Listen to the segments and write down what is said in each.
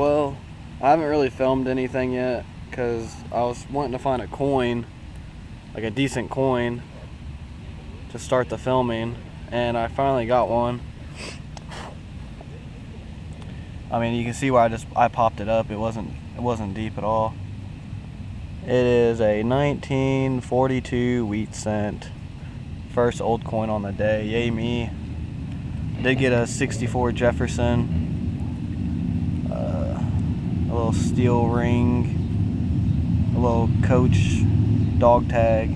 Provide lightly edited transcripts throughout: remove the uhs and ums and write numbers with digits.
well, I haven't really filmed anything yet because I was wanting to find a coin, like a decent coin, to start the filming, and I finally got one. I mean, you can see where I popped it up. It wasn't deep at all. It is a 1942 wheat cent. First old coin on the day. Yay me. Did get a 64 Jefferson. A little steel ring. A little Coach dog tag.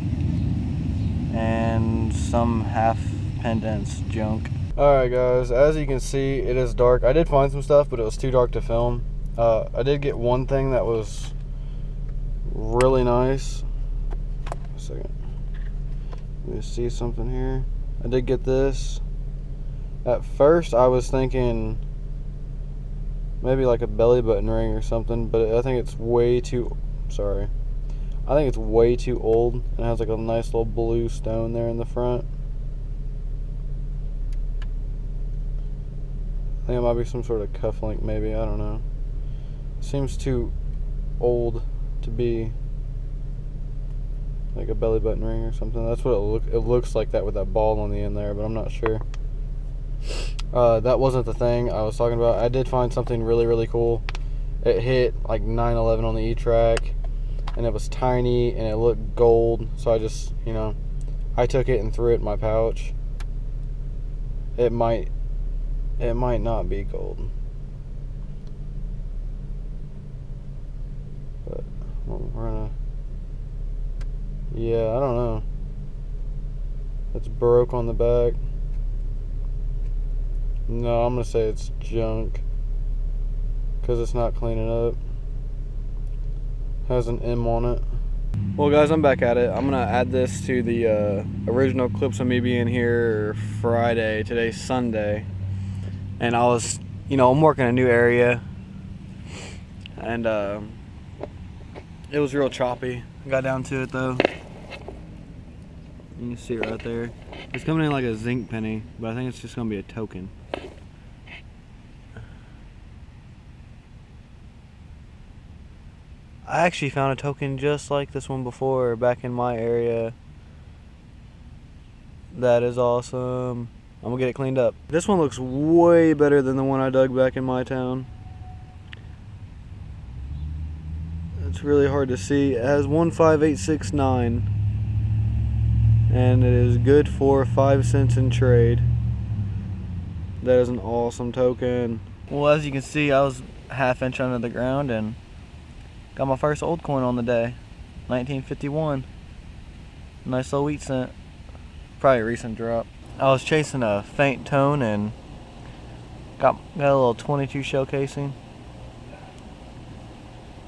And some half pendants junk. Alright guys, as you can see, it is dark. I did find some stuff, but it was too dark to film. I did get one thing that was really nice. A second. Let me see something here. I did get this. At first, I was thinking maybe like a belly button ring or something, but I think it's way too... Sorry. I think it's way too old, and it has like a nice little blue stone there in the front. I think it might be some sort of cufflink, maybe. I don't know. Seems too old to be like a belly button ring or something. That's what it looks like, that with that ball on the end there, but I'm not sure. That wasn't the thing I was talking about. I did find something really, really cool. It hit like 911 on the E-track, and it was tiny, and it looked gold, so I just, you know, I took it and threw it in my pouch. It might not be gold, but we're gonna... Yeah, I don't know. It's broke on the back. No, I'm gonna say it's junk because it's not cleaning up. Has an M on it. Well guys, I'm back at it. I'm gonna add this to the original clips of me being here Friday. Today's Sunday, and I was, you know, I'm working a new area, and it was real choppy. I got down to it though. You can see it right there. It's coming in like a zinc penny, but I think it's just gonna be a token. I actually found a token just like this one before back in my area. That is awesome. I'm gonna get it cleaned up. This one looks way better than the one I dug back in my town. It's really hard to see. It has 15869, and it is good for 5 cents in trade. That is an awesome token. Well, as you can see, I was ½ inch under the ground and got my first old coin on the day. 1951. Nice little wheat cent. Probably a recent drop. I was chasing a faint tone and got a little 22 shell casing.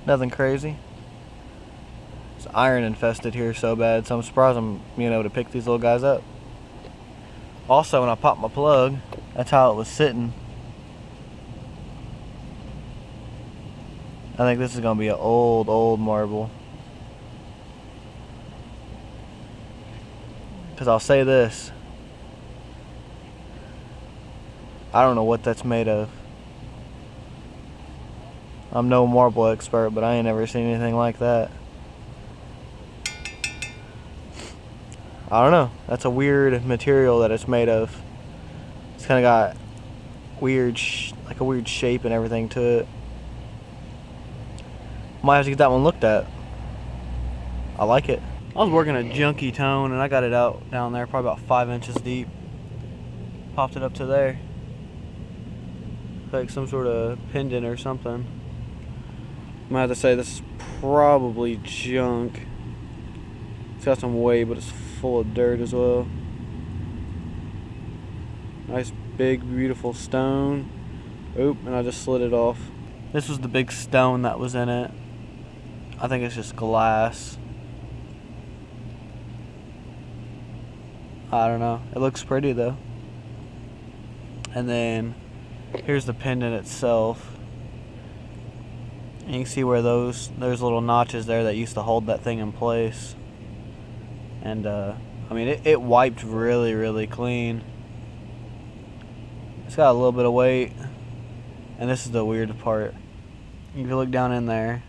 Nothing crazy. It's iron infested here so bad, so I'm surprised I'm being able to pick these little guys up. Also, when I popped my plug, that's how it was sitting. I think this is gonna be an old marble. Because I'll say this, I don't know what that's made of. I'm no marble expert, but I ain't never seen anything like that. I don't know. That's a weird material that it's made of. It's kind of got weird, like a weird shape and everything to it. Might have to get that one looked at. I like it. I was working a junky tone and I got it out down there, probably about 5 inches deep. Popped it up to there. Like some sort of pendant or something. I'm gonna have to say this is probably junk. It's got some weight, but it's full of dirt as well. Nice big beautiful stone. Oop, and I just slid it off. This was the big stone that was in it. I think it's just glass. I don't know. It looks pretty though. And then here's the pendant itself. And you can see where there's little notches there that used to hold that thing in place. And I mean, it wiped really clean. It's got a little bit of weight. And this is the weird part. if you look down in there,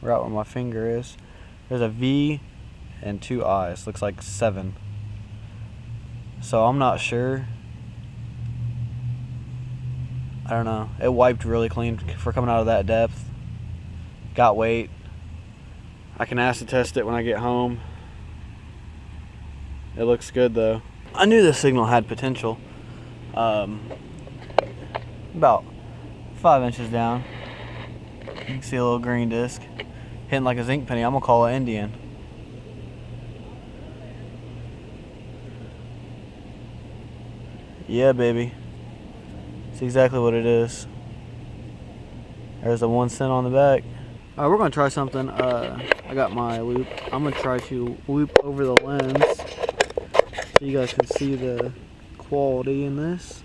right where my finger is, there's a V and 2 I's. Looks like 7. So I'm not sure. I don't know. It wiped really clean for coming out of that depth. Got weight. I can acid test it when I get home. It looks good though. I knew this signal had potential. About 5 inches down, you can see a little green disc hitting like a zinc penny. I'm gonna call it Indian. Yeah, baby. It's exactly what it is. There's a 1 cent on the back. All right, we're gonna try something. I got my loop. I'm gonna try to loop over the lens so you guys can see the quality in this.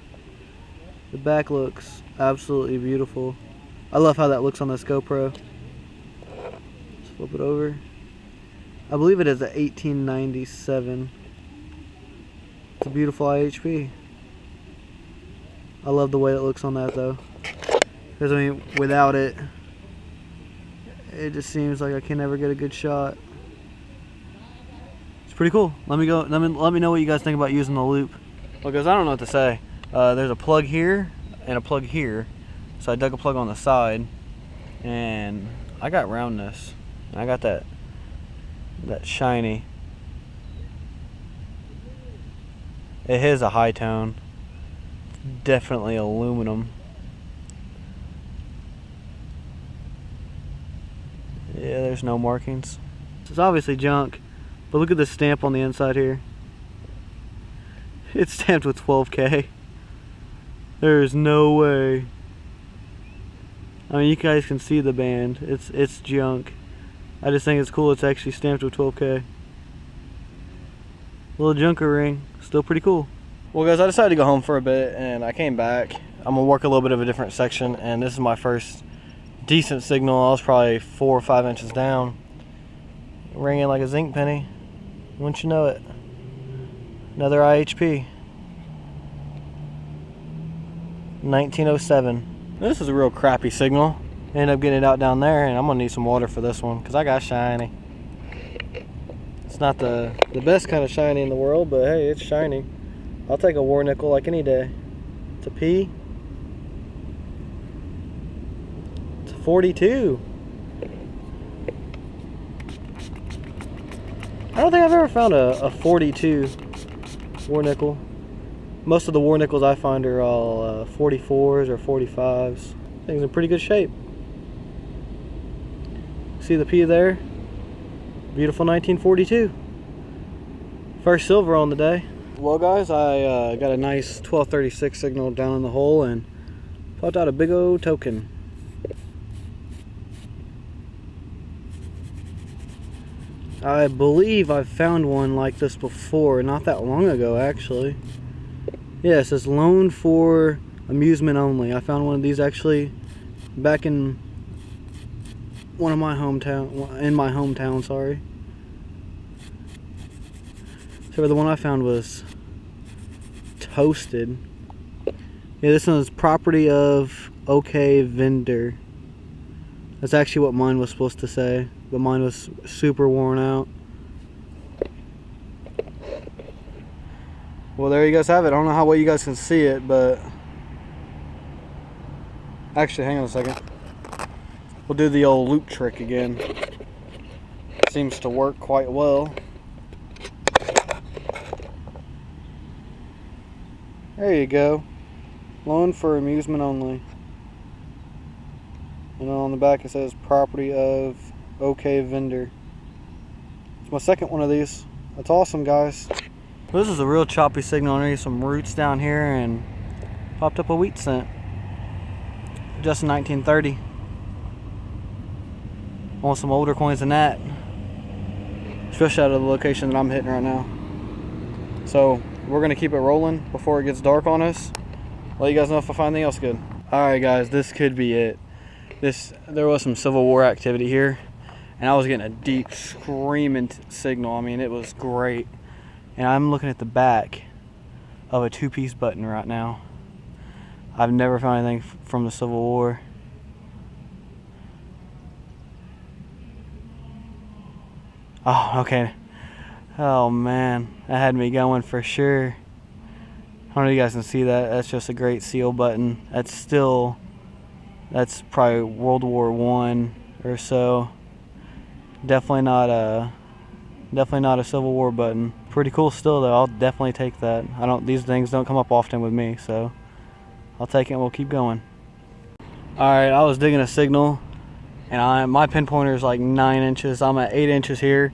The back looks absolutely beautiful. I love how that looks on this GoPro. Let's flip it over. I believe it is a 1897. It's a beautiful IHP. I love the way it looks on that though. Because I mean, without it, it just seems like I can never get a good shot. It's pretty cool. Let me know what you guys think about using the loop. Well, guys, I don't know what to say. There's a plug here and a plug here. So I dug a plug on the side, and I got roundness. And I got that shiny. It is a high tone. Definitely aluminum. Yeah, there's no markings. It's obviously junk, but look at the stamp on the inside here. It's stamped with 12K. There's no way. I mean, you guys can see the band. It's junk. I just think it's cool it's actually stamped with 12K. Little junker ring. Still pretty cool. Well, guys, I decided to go home for a bit, and I came back. I'm gonna work a little bit of a different section, and this is my first decent signal. I was probably 4 or 5 inches down, ringing like a zinc penny. Wouldn't you know it? Another IHP. 1907. This is a real crappy signal. Ended up getting it out down there, and I'm gonna need some water for this one because I got shiny. It's not the best kind of shiny in the world, but hey, it's shiny. I'll take a war nickel like any day. It's a P. It's a 42. I don't think I've ever found a 42 war nickel. Most of the war nickels I find are all 44s or 45s. Things in pretty good shape. See the P there? Beautiful 1942. First silver on the day. Well, guys, I got a nice 1236 signal down in the hole and popped out a big old token. I believe I've found one like this before, not that long ago actually. Yeah, it says loan for amusement only. I found one of these actually back in my hometown, sorry. So the one I found was toasted. Yeah, this one is property of OK vendor. That's actually what mine was supposed to say, but mine was super worn out. Well, there you guys have it. I don't know how well you guys can see it, but actually, hang on a second. We'll do the old loop trick again. Seems to work quite well. There you go. Loan for amusement only. And on the back it says property of OK vendor. It's my second one of these. That's awesome, guys. This is a real choppy signal underneath some roots down here, and popped up a wheat cent. Just in 1930. Want some older coins than that. Especially out of the location that I'm hitting right now. So we're gonna keep it rolling before it gets dark on us. Let you guys know if I find anything else good. Alright guys, this could be it. There was some Civil War activity here, and I was getting a deep screaming signal. I mean, it was great. And I'm looking at the back of a 2-piece button right now. I've never found anything from the Civil War. Oh, okay. Oh man, that had me going for sure. I don't know if you guys can see that. That's just a great seal button. That's probably World War I or so. Definitely not a Civil War button. Pretty cool still though. I'll definitely take that. These things don't come up often with me, so I'll take it and we'll keep going. Alright, I was digging a signal and my pinpointer is like 9 inches. I'm at 8 inches here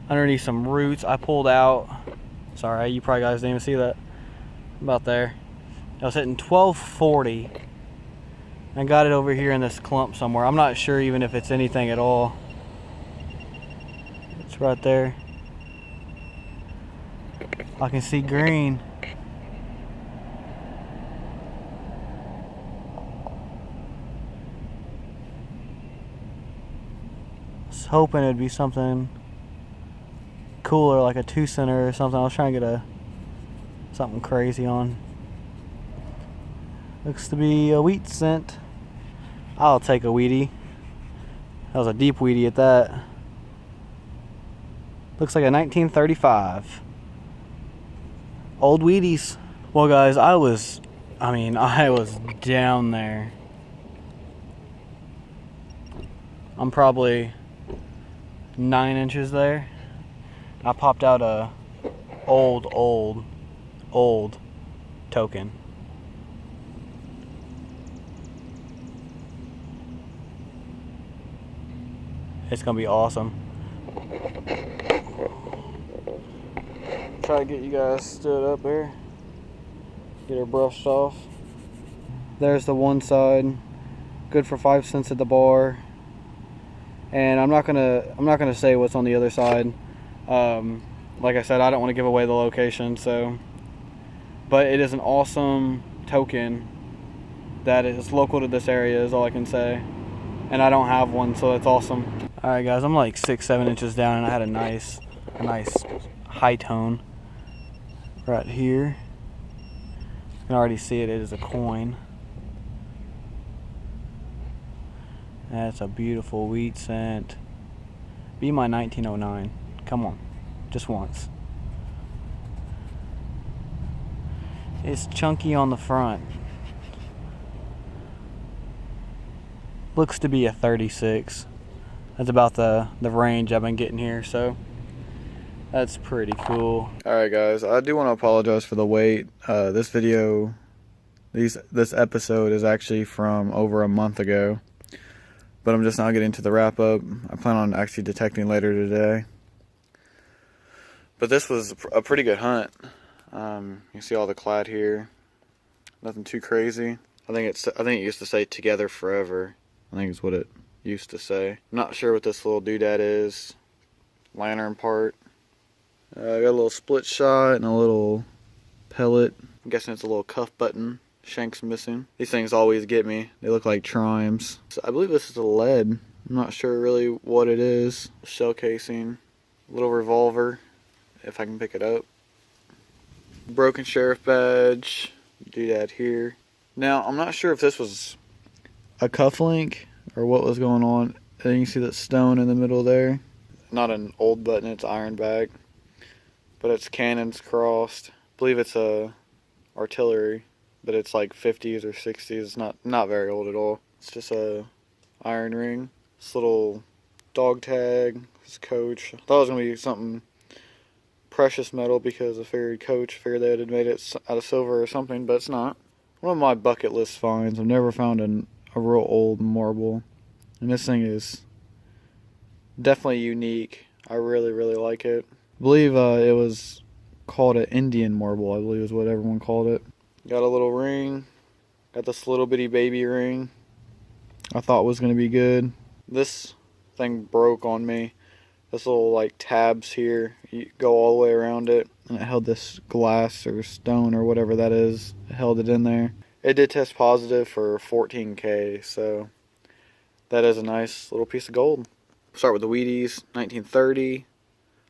underneath some roots. I pulled out. Sorry, you probably guys didn't even see that. About there. I was hitting 1240. I got it over here in this clump somewhere. I'm not sure even if it's anything at all. It's right there. I can see green. I was hoping it'd be something cooler, like a 2-center or something. I was trying to get something crazy on. Looks to be a wheat scent. I'll take a wheatie. That was a deep wheatie at that. Looks like a 1935. Old Wheaties. Well guys, I was down there. I'm probably 9 inches there. I popped out a old token. It's gonna be awesome. Try to get you guys stood up here. Get her brushed off. There's the one side. Good for 5 cents at the bar. And I'm not gonna say what's on the other side. Like I said, I don't want to give away the location, so. But it is an awesome token that is local to this area, is all I can say. And I don't have one, so that's awesome. All right, guys, I'm like 6-7 inches down, and I had a nice high tone right here. You can already see it is a coin. That's a beautiful wheat scent. Be my 1909. Come on, just once. It's chunky on the front. Looks to be a 36. That's about the range I've been getting here, so that's pretty cool. Alright guys, I do want to apologize for the wait. This episode is actually from over a month ago, but I'm just now getting to the wrap up. I plan on actually detecting later today. But this was a pretty good hunt. You see all the clad here. Nothing too crazy. I think it used to say "Together Forever." I think is what it used to say. I'm not sure what this little doodad is. Lantern part. I got a little split shot and a little pellet. I'm guessing it's a little cuff button. Shank's missing. These things always get me. They look like trimes. So I believe this is a lead. I'm not sure really what it is. Shell casing. Little revolver, if I can pick it up. Broken sheriff badge. Doodad here. Now, I'm not sure if this was a cufflink or what was going on. And you can see that stone in the middle there. Not an old button, it's iron back. But it's cannons crossed. I believe it's a artillery, but it's like 50s or 60s. It's not very old at all. It's just a iron ring. This little dog tag. This coach. I thought it was gonna be something precious metal because I figured they had made it out of silver or something, but it's not. One of my bucket list finds. I've never found a real old marble, and this thing is definitely unique. I really like it. I believe it was called an Indian marble, I believe is what everyone called it. Got a little ring. Got this little bitty baby ring I thought was going to be good. This thing broke on me. This little like tabs here, you go all the way around it, and it held this glass or stone or whatever that is. It held it in there. It did test positive for 14K, so that is a nice little piece of gold. Start with the Wheaties. 1930,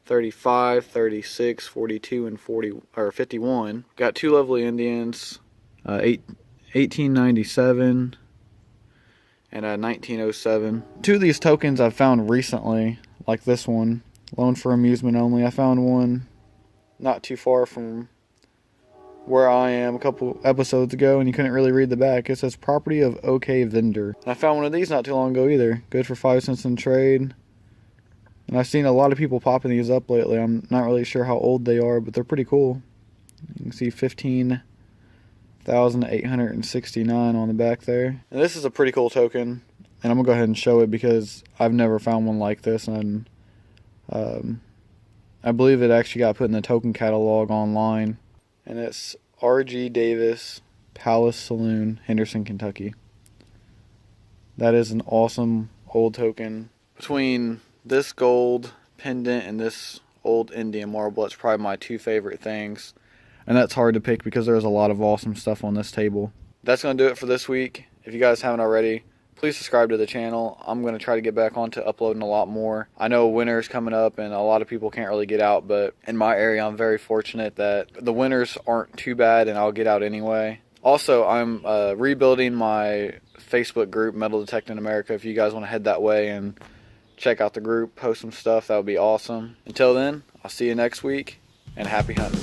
35, 36, 42, and 51. Got two lovely Indians. 1897 and 1907. Two of these tokens I've found recently, like this one. Loan for amusement only. I found one not too far from where I am a couple episodes ago, and you couldn't really read the back. It says property of OK Vendor. And I found one of these not too long ago either. Good for 5 cents in trade. And I've seen a lot of people popping these up lately. I'm not really sure how old they are, but they're pretty cool. You can see 15,869 on the back there. And this is a pretty cool token. And I'm going to go ahead and show it because I've never found one like this. And I believe it actually got put in the token catalog online. And it's R.G. Davis Palace Saloon, Henderson, Kentucky. That is an awesome old token. Between this gold pendant and this old Indian marble, it's probably my two favorite things. And that's hard to pick because there's a lot of awesome stuff on this table. That's going to do it for this week. If you guys haven't already, please subscribe to the channel. I'm going to try to get back onto uploading a lot more. I know winter's coming up and a lot of people can't really get out, but in my area I'm very fortunate that the winters aren't too bad and I'll get out anyway. Also, I'm rebuilding my Facebook group, Metal Detecting America. If you guys want to head that way and check out the group, post some stuff, that would be awesome. Until then, I'll see you next week, and happy hunting.